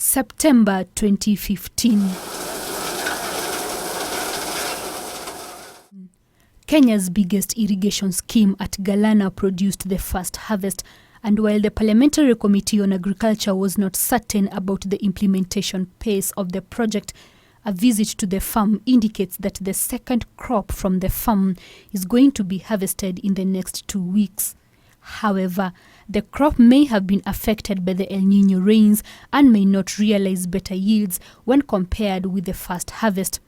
September 2015. Kenya's biggest irrigation scheme at Galana produced the first harvest, and while the Parliamentary Committee on Agriculture was not certain about the implementation pace of the project, a visit to the farm indicates that the second crop from the farm is going to be harvested in the next 2 weeks. However, the crop may have been affected by the El Niño rains and may not realize better yields when compared with the first harvest.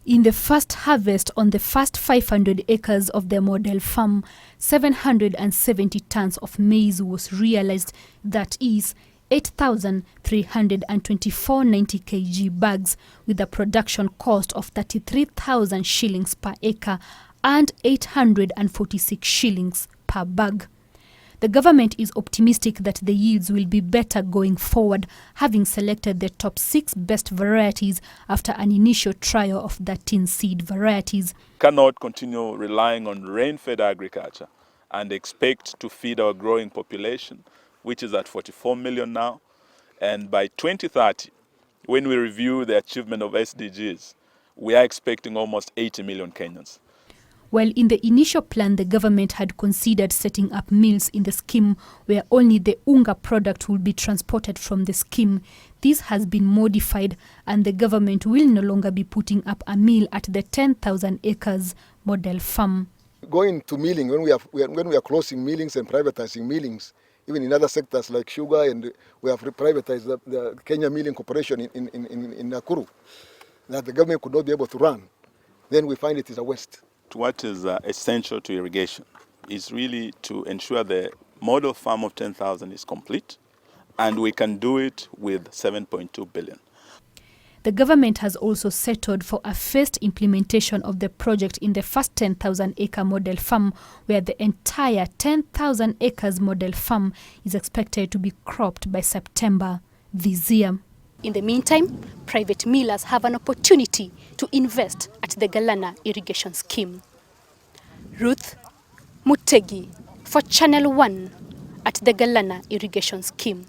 In the first harvest on the first 500 acres of the model farm, 770 tons of maize was realized, that is 8,324 90 kg bags, with a production cost of 33,000 shillings per acre and 846 shillings per bag. The government is optimistic that the yields will be better going forward, having selected the top 6 best varieties after an initial trial of 13 seed varieties. Cannot continue relying on rain-fed agriculture and expect to feed our growing population, which is at 44 million now. And by 2030, when we review the achievement of SDGs, we are expecting almost 80 million Kenyans. While in the initial plan, the government had considered setting up mills in the scheme where only the unga product will be transported from the scheme, this has been modified and the government will no longer be putting up a mill at the 10,000 acres model farm. Going to milling, when we are closing millings and privatizing millings, even in other sectors like sugar, and we have privatized the Kenya Milling Corporation in Nakuru, that the government could not be able to run, then we find it is a waste. What is essential to irrigation is really to ensure the model farm of 10,000 is complete, and we can do it with 7.2 billion. The government has also settled for a phased implementation of the project in the first 10,000 acre model farm, where the entire 10,000 acres model farm is expected to be cropped by September this year. In the meantime, private millers have an opportunity to invest at the Galana irrigation scheme. Ruth Mutegi for Channel 1 at the Galana irrigation scheme.